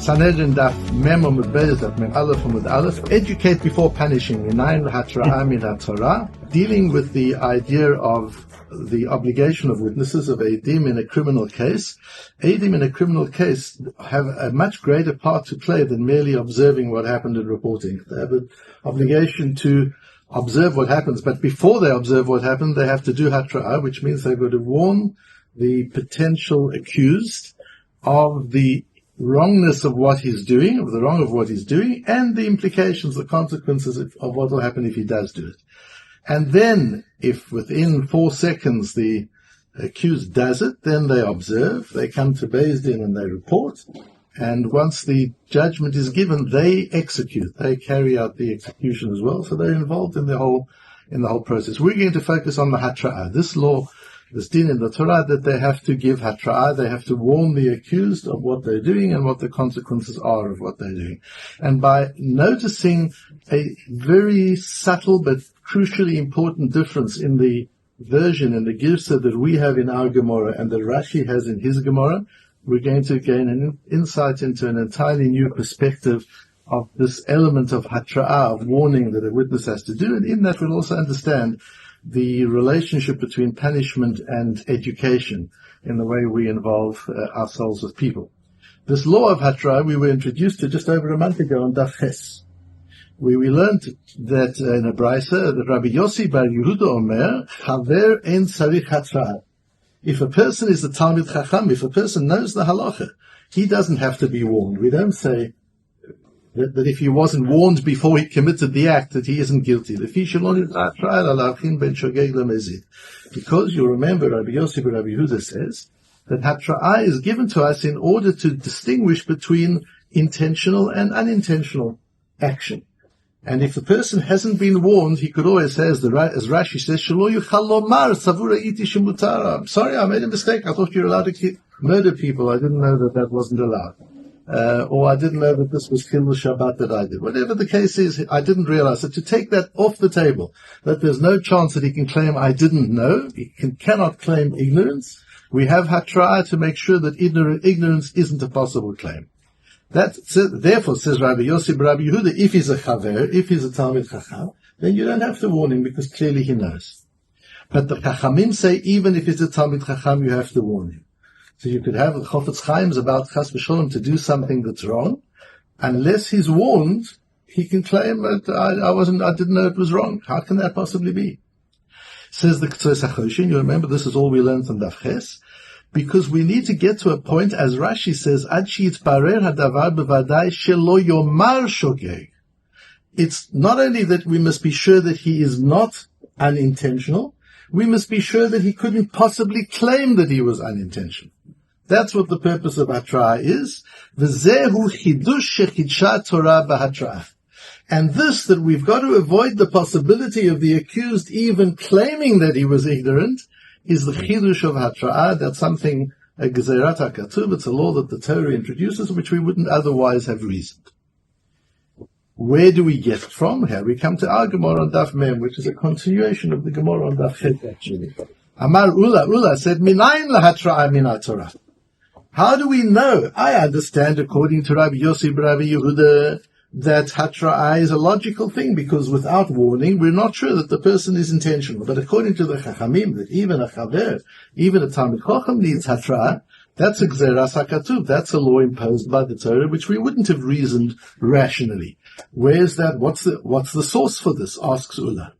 Sanhedrin Daf Mem Amud Beis Daf Mem Aleph Amud Aleph. Educate before punishing. Mניין להתראה מן התורה. Dealing with the idea of the obligation of witnesses, of Eidim in a criminal case. Eidim in a criminal case have a much greater part to play than merely observing what happened and reporting. They have an obligation to observe what happens, but before they observe what happened, they have to do hatraa, which means they've got to warn the potential accused of the wrongness of what he's doing, of the wrong of what he's doing, and the implications, the consequences of what will happen if he does do it. And then, if within 4 seconds the accused does it, then they observe, they come to Beis Din and they report, and once the judgment is given, they execute, they carry out the execution as well, so they're involved in the whole process. We're going to focus on the hatra'ah. This law, this din in the Torah, that they have to give hatra'ah, they have to warn the accused of what they're doing and what the consequences are of what they're doing. And by noticing a very subtle but crucially important difference in the version and the girsa that we have in our Gemara and that Rashi has in his Gemara, we're going to gain an insight into an entirely new perspective of this element of hatra'ah, of warning that a witness has to do, and in that we'll also understand the relationship between punishment and education in the way we involve ourselves with people. This law of hatra'ah we were introduced to just over a month ago on Daf Ches, where we learned that in a brisa that Rabbi Yossi bar Yehuda Omer, Chaver en sarich hatra'ah. If a person is the Talmud Chacham, if a person knows the halacha, he doesn't have to be warned. We don't say that if he wasn't warned before he committed the act, that he isn't guilty. Because you remember, Rabbi Yossi bar Rabbi Yehuda says that hatra'ah is given to us in order to distinguish between intentional and unintentional action. And if the person hasn't been warned, he could always say, as Rashi says, I'm sorry, I made a mistake. I thought you were allowed to murder people. I didn't know that wasn't allowed. Or I didn't know that this was Chilul Shabbat that I did. Whatever the case is, I didn't realize that. To take that off the table, that there's no chance that he can claim I didn't know, he cannot claim ignorance. We have hatra'ah to make sure that ignorance isn't a possible claim. Therefore, says Rabbi Yossi bar Rabbi Yehuda, if he's a chaver, if he's a Talmud Chacham, then you don't have to warn him because clearly he knows. But the Chachamim say even if it's a Talmud Chacham, you have to warn him. So you could have the Chofetz Chaim's about Chas v'Sholom to do something that's wrong. Unless he's warned, he can claim that I didn't know it was wrong. How can that possibly be? Says the Ketzuos HaChoshen, you remember this is all we learned on Daf Ches, because we need to get to a point, as Rashi says, Ad she'yitparer hadavar bevadai shelo yomar shogeg. It's not only that we must be sure that he is not unintentional, we must be sure that he couldn't possibly claim that he was unintentional. That's what the purpose of hatra'ah is. V'zehu chidush shechidsha Torah b'hatra'ah. And this, that we've got to avoid the possibility of the accused even claiming that he was ignorant, is the chidush of hatra'ah. That's something, a gezerat hakatuv, it's a law that the Torah introduces, which we wouldn't otherwise have reasoned. Where do we get it from? Here we come to our Gemara on Daf Mem, which is a continuation of the Gemara on Daf Chet, actually. Amar Ula said, Minayin lahatra'ah min Torah. How do we know? I understand, according to Rabbi Yossi bar Rabbi Yehuda, that hatra'ah is a logical thing, because without warning, we're not sure that the person is intentional. But according to the Chachamim, that even a chaver, even a Talmud Chacham needs hatra'ah, that's a gzeras hakatuv, that's a law imposed by the Torah, which we wouldn't have reasoned rationally. Where's that? What's the source for this? Asks Ula.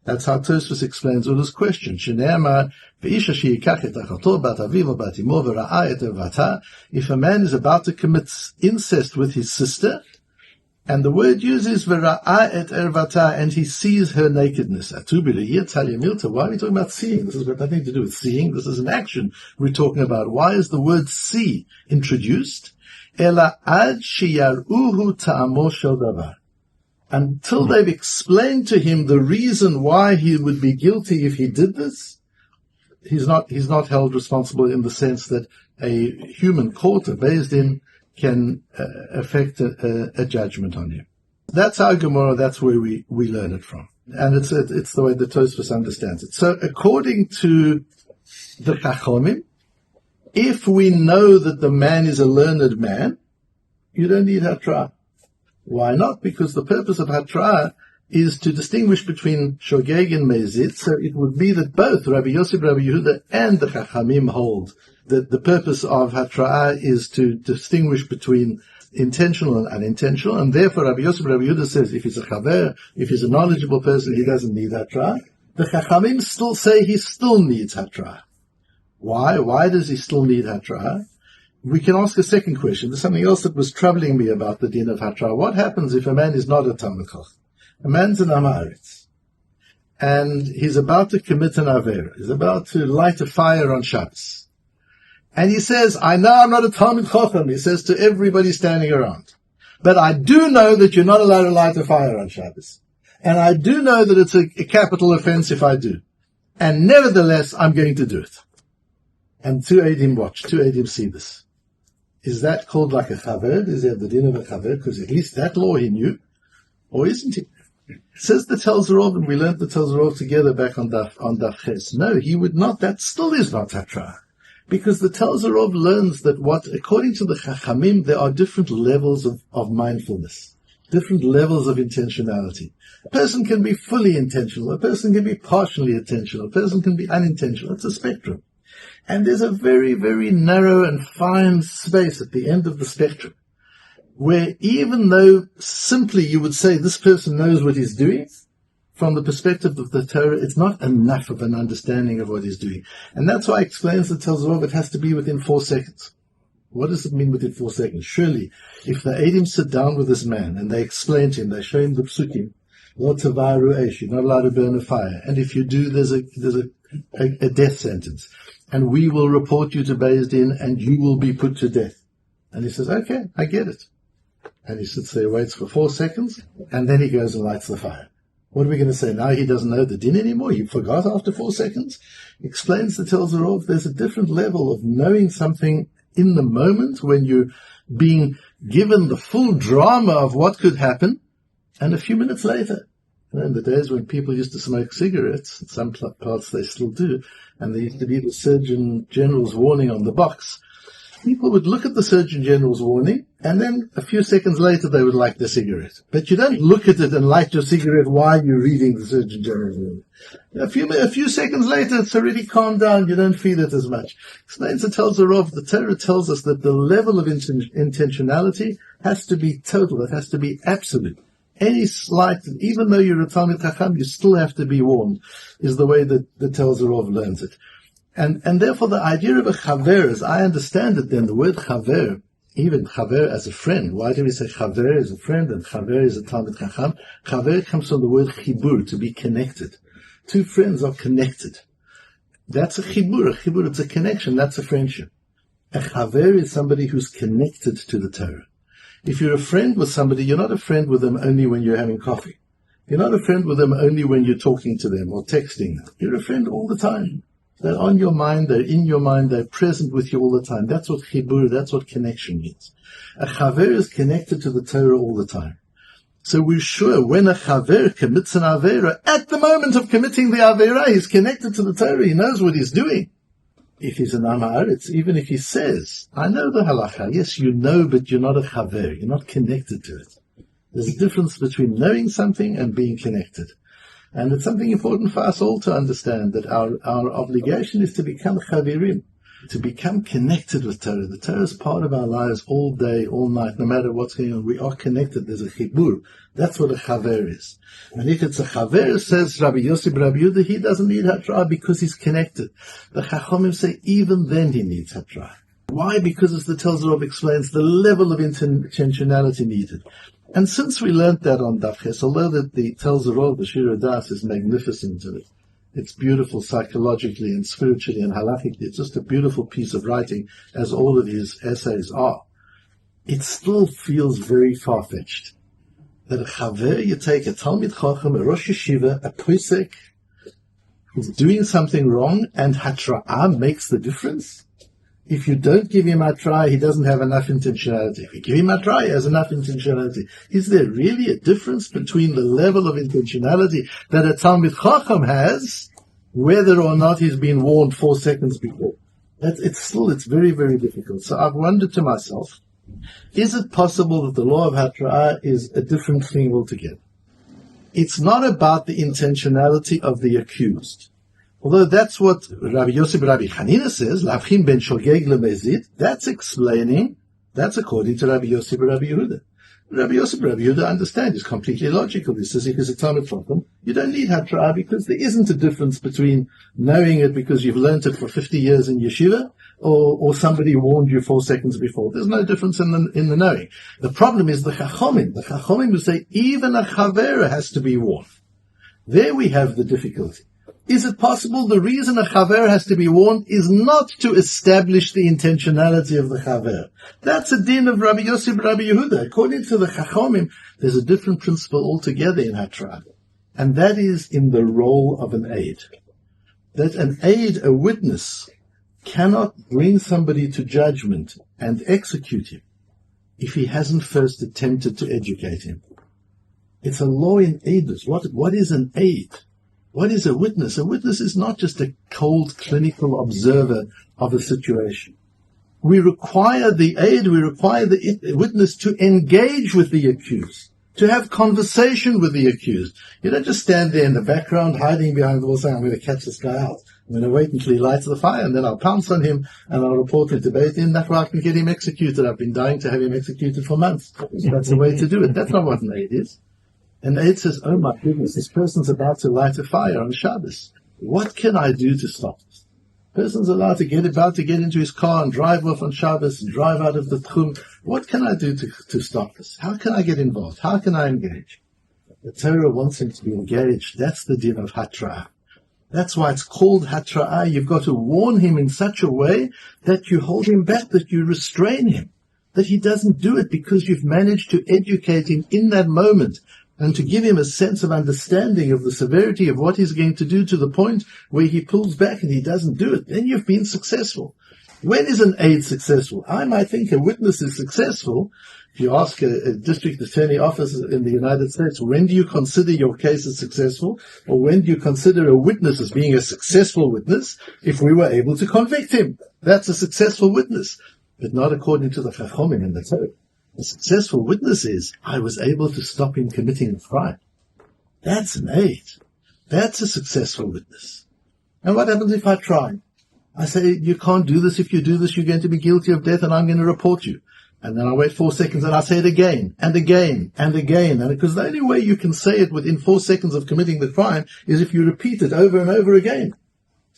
That's how Tosfos explains Ula's question. If a man is about to commit incest with his sister, and the word uses v'ra'ah et ervata, and he sees her nakedness. Why are we talking about seeing? This has got nothing to do with seeing. This is an action we're talking about. Why is the word see introduced? Ela ad sheyaruhu ta'amo shel davar. Until they've explained to him the reason why he would be guilty if he did this, he's not held responsible in the sense that a human court, a Beis Din, can affect a judgment on him. That's our Gemara, that's where we learn it from. And it's the way the Tosfos understands it. So according to the Chachamim, if we know that the man is a learned man, you don't need hatraa. Why not? Because the purpose of hatraa is to distinguish between shogeg and mezid, so it would be that both Rabbi Yosef, Rabbi Yehuda, and the Chachamim hold that the purpose of hatraa is to distinguish between intentional and unintentional, and therefore Rabbi Yosef, Rabbi Yehuda says if he's a chaver, if he's a knowledgeable person, he doesn't need hatraa. The Chachamim still say he still needs hatraa. Why? Why does he still need hatraa? We can ask a second question. There's something else that was troubling me about the din of hatraa. What happens if a man is not a Talmud Chacham? A man's an Amaretz, and he's about to commit an Avera. He's about to light a fire on Shabbos. And he says, I know I'm not a Talmud Chacham, he says to everybody standing around. But I do know that you're not allowed to light a fire on Shabbos. And I do know that it's a capital offense if I do. And nevertheless, I'm going to do it. And two Eidim watch, two Eidim see this. Is that called like a chaver? Is that the din of a chaver? Because at least that law he knew. Or isn't he? It says the Tel Zerov, and we learned the Tel Zerov together back on Daf Ches. No, he would not. That still is not hatraa. Because the Tel Zerov learns that according to the Chachamim, there are different levels of mindfulness, different levels of intentionality. A person can be fully intentional, a person can be partially intentional, a person can be unintentional. It's a spectrum. And there's a very, very narrow and fine space at the end of the spectrum, where even though simply you would say this person knows what he's doing, from the perspective of the Torah, it's not enough of an understanding of what he's doing. And that's why it explains the Tel Zerov, it has to be within 4 seconds. What does it mean within 4 seconds? Surely, if the Eidim sit down with this man and they explain to him, they show him the psukim, Lo tavaru eish, you're not allowed to burn a fire. And if you do, there's a death sentence. And we will report you to Beis Din and you will be put to death. And he says, okay, I get it. And he sits there, waits for 4 seconds, and then he goes and lights the fire. What are we going to say? Now he doesn't know the din anymore? He forgot after 4 seconds? Explains the Tel Zerov, there's a different level of knowing something in the moment when you're being given the full drama of what could happen, and a few minutes later. In the days when people used to smoke cigarettes, in some parts they still do, and there used to be the Surgeon General's warning on the box, people would look at the Surgeon General's warning, and then a few seconds later they would light their cigarette. But you don't look at it and light your cigarette while you're reading the Surgeon General's warning. A few seconds later, it's already calmed down. You don't feel it as much. Explains the Tel Zerov, the Torah tells us that the level of intentionality has to be total. It has to be absolute. Any slight, even though you're a Talmid Chacham, you still have to be warned, is the way that the Tel Zerov learns it. And therefore the idea of a chaver, as I understand it then, the word chaver, even chaver as a friend, why do we say chaver as a friend and chaver is a Talmid Chacham? Chaver comes from the word chibur, to be connected. Two friends are connected. That's a chibur. A chibur, it's a connection, that's a friendship. A chaver is somebody who's connected to the Torah. If you're a friend with somebody, you're not a friend with them only when you're having coffee. You're not a friend with them only when you're talking to them or texting them. You're a friend all the time. They're on your mind, they're in your mind, they're present with you all the time. That's what chibur, that's what connection means. A chaver is connected to the Torah all the time. So we're sure when a chaver commits an avera, at the moment of committing the avera, he's connected to the Torah, he knows what he's doing. If he's an Amaretz, even if he says, I know the halacha, yes, you know, but you're not a chaver, you're not connected to it. There's a difference between knowing something and being connected. And it's something important for us all to understand, that our obligation is to become chaverim, to become connected with Torah. The Torah is part of our lives all day, all night, no matter what's going on. We are connected. There's a chibur. That's what a chaver is. And if it's a chaver, says Rabbi Yosef, Rabbi Yehuda, he doesn't need hatraa because he's connected. The Chachamim say even then he needs hatraa. Why? Because, as the Tel Zerov explains, the level of intentionality needed. And since we learnt that on Daf Ches, although that the Tel Zerov, the Shir Das, is magnificent, it's beautiful psychologically and spiritually and halachically, it's just a beautiful piece of writing, as all of his essays are, it still feels very far-fetched. That a chaver, you take a Talmid Chacham, a Rosh Yeshiva, a Posek, who's doing something wrong, and hatra'ah makes the difference? If you don't give him hatraa, he doesn't have enough intentionality. If you give him hatraa, he has enough intentionality. Is there really a difference between the level of intentionality that a Talmid Chacham has, whether or not he's been warned 4 seconds before? It's very, very difficult. So I've wondered to myself, Is it possible that the law of Hatra'ah is a different thing altogether? It's not about the intentionality of the accused. Although that's what Rabbi Yosef Rabbi Hanina says, Lavchin ben shogeg lemezid, that's according to Rabbi Yosef Rabbi Yehuda. Rabbi Yosef Rabbi Yehuda understands, it's completely logical. He says if it's a Talmud problem, you don't need Hatra'ah because there isn't a difference between knowing it because you've learned it for 50 years in yeshiva or somebody warned you 4 seconds before. There's no difference in the knowing. The problem is the Chachomim. The Chachomim who say even a Chavera has to be warned. There we have the difficulty. Is it possible the reason a Chaver has to be warned is not to establish the intentionality of the Chaver? That's a din of Rabbi Yosef Rabbi Yehuda. According to the Chachomim, there's a different principle altogether in Hatra'ah. And that is in the role of an aid. That an aid, a witness, cannot bring somebody to judgment and execute him if he hasn't first attempted to educate him. It's a law in aiders. What is an aid? What is a witness? A witness is not just a cold clinical observer of a situation. We require the aid, we require the witness to engage with the accused, to have conversation with the accused. You don't just stand there in the background, hiding behind the wall saying, I'm going to catch this guy out. I'm going to wait until he lights the fire, and then I'll pounce on him, and I'll report him to Beit Din. That way I can get him executed. I've been dying to have him executed for months. That's the way to do it. That's not what an aid is. An aid says, oh my goodness, this person's about to light a fire on Shabbos. What can I do to stop this? Person's about to get into his car and drive off on Shabbos and drive out of the Tchum. What can I do to stop this? How can I get involved? How can I engage? The Torah wants him to be engaged. That's the din of Hatra'ah. That's why it's called Hatra'ah. You've got to warn him in such a way that you hold him back, that you restrain him, that he doesn't do it because you've managed to educate him in that moment and to give him a sense of understanding of the severity of what he's going to do to the point where he pulls back and he doesn't do it. Then you've been successful. When is an aid successful? I might think a witness is successful. If you ask a district attorney office in the United States, when do you consider your case as successful? Or when do you consider a witness as being a successful witness? If we were able to convict him, that's a successful witness. But not according to the Chachomim and the Torah. A successful witness is, I was able to stop him committing a crime. That's an aid. That's a successful witness. And what happens if I try? I say, you can't do this. If you do this, you're going to be guilty of death and I'm going to report you. And then I wait 4 seconds and I say it again and again and again. And because the only way you can say it within 4 seconds of committing the crime is if you repeat it over and over again.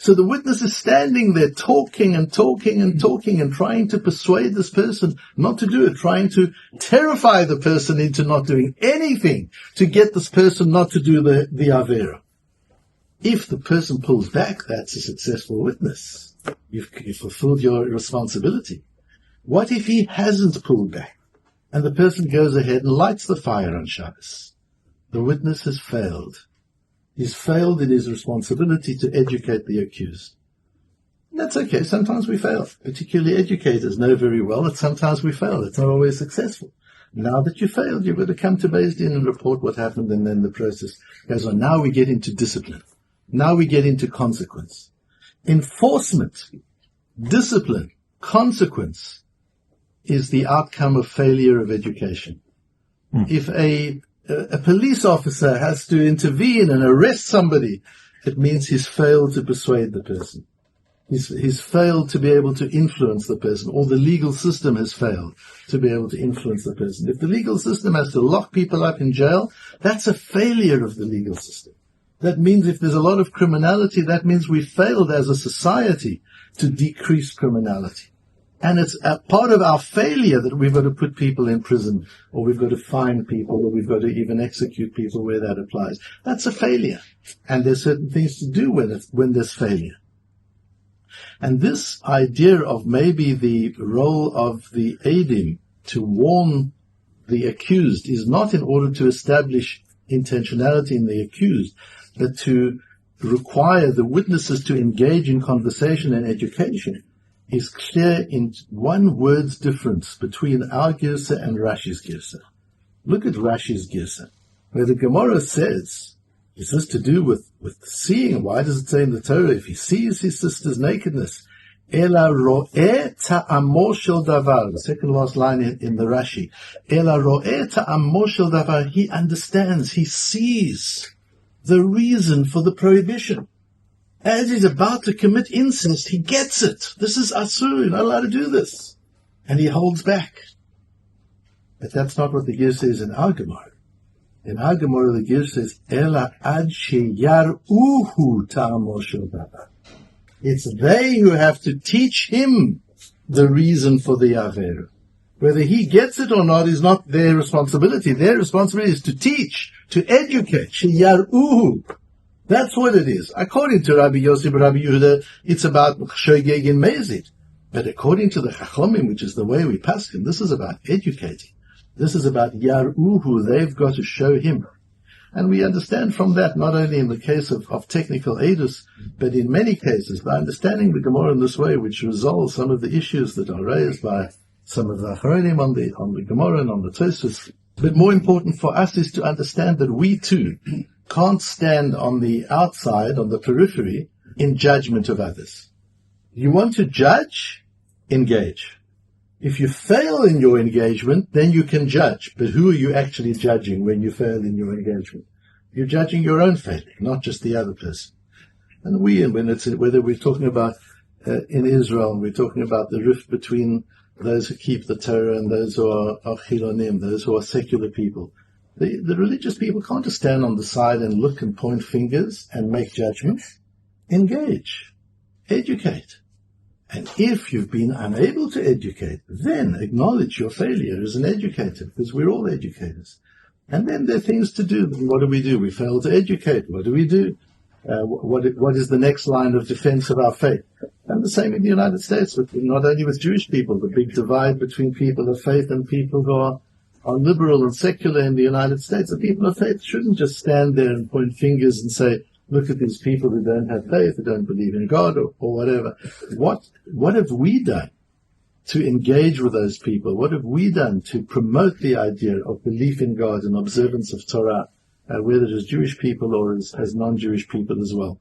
So the witness is standing there talking and talking and talking and trying to persuade this person not to do it, trying to terrify the person into not doing anything to get this person not to do the Avera. If the person pulls back, that's a successful witness. You've fulfilled your responsibility. What if he hasn't pulled back and the person goes ahead and lights the fire on Shabbos? The witness has failed. He's failed in his responsibility to educate the accused. And that's okay. Sometimes we fail. Particularly educators know very well that sometimes we fail. It's not always successful. Now that you failed, you've got to come to Beis Din and report what happened, and then the process goes on. Now we get into discipline. Now we get into consequence. Enforcement, discipline, consequence is the outcome of failure of education. If a police officer has to intervene and arrest somebody, it means he's failed to persuade the person. He's failed to be able to influence the person, or the legal system has failed to be able to influence the person. If the legal system has to lock people up in jail, that's a failure of the legal system. That means if there's a lot of criminality, that means we failed as a society to decrease criminality. And it's a part of our failure that we've got to put people in prison, or we've got to fine people, or we've got to even execute people where that applies. That's a failure. And there's certain things to do when there's failure. And this idea of maybe the role of the aidim to warn the accused is not in order to establish intentionality in the accused, but to require the witnesses to engage in conversation and education, is clear in one word's difference between our Girsa and Rashi's Girsa. Look at Rashi's Girsa, where the Gemara says, is this to do with seeing? Why does it say in the Torah, if he sees his sister's nakedness, Ela ro'eh ta'amo shel davar. The second last line in the Rashi. Ela ro'eh ta'amo shel davar. He understands, he sees the reason for the prohibition. As he's about to commit incest, he gets it. This is asur, you're not allowed to do this. And he holds back. But that's not what the Gir says in our Gemara. In our Gemara, the Gir says, Ela ad sheyar'uhu ta'amo shel davar. It's they who have to teach him the reason for the Avera. Whether he gets it or not is not their responsibility. Their responsibility is to teach, to educate. Sheyar'uhu. That's what it is. According to Rabbi Yosef, Rabbi Yehuda, it's about shogeg and mezid. But according to the Chachamim, which is the way we paskin, this is about educating. This is about yar'uhu. They've got to show him. And we understand from that, not only in the case of technical edus, but in many cases, by understanding the Gemara in this way, which resolves some of the issues that are raised by some of the Achronim on the Gemara and on the Tosfos. But more important for us is to understand that we too can't stand on the outside, on the periphery, in judgment of others. You want to judge? Engage. If you fail in your engagement, then you can judge. But who are you actually judging when you fail in your engagement? You're judging your own failure, not just the other person. And whether we're talking about in Israel, and we're talking about the rift between those who keep the Torah and those who are chilonim, those who are secular people. The religious people can't just stand on the side and look and point fingers and make judgments. Engage. Educate. And if you've been unable to educate, then acknowledge your failure as an educator, because we're all educators. And then there are things to do. What do? We fail to educate. What do we do? What is the next line of defense of our faith? And the same in the United States, not only with Jewish people, the big divide between people of faith and people who are liberal and secular in the United States. The people of faith shouldn't just stand there and point fingers and say, look at these people who don't have faith, who don't believe in God, or whatever. What have we done to engage with those people? What have we done to promote the idea of belief in God and observance of Torah, whether as Jewish people or as non-Jewish people as well?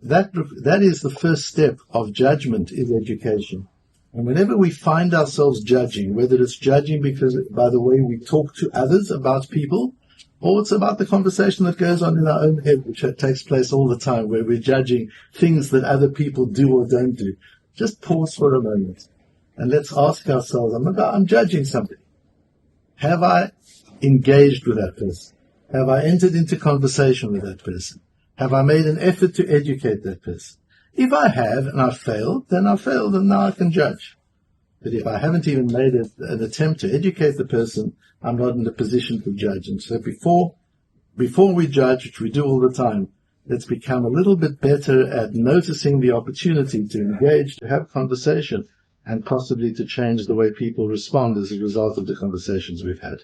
That is the first step of judgment, is education. And whenever we find ourselves judging, whether it's judging because by the way we talk to others about people, or it's about the conversation that goes on in our own head, which takes place all the time, where we're judging things that other people do or don't do, just pause for a moment and let's ask ourselves, I'm judging somebody. Have I engaged with that person? Have I entered into conversation with that person? Have I made an effort to educate that person? If I have and I've failed, then I've failed and now I can judge. But if I haven't even made an attempt to educate the person, I'm not in a position to judge. And so before we judge, which we do all the time, let's become a little bit better at noticing the opportunity to engage, to have conversation, and possibly to change the way people respond as a result of the conversations we've had.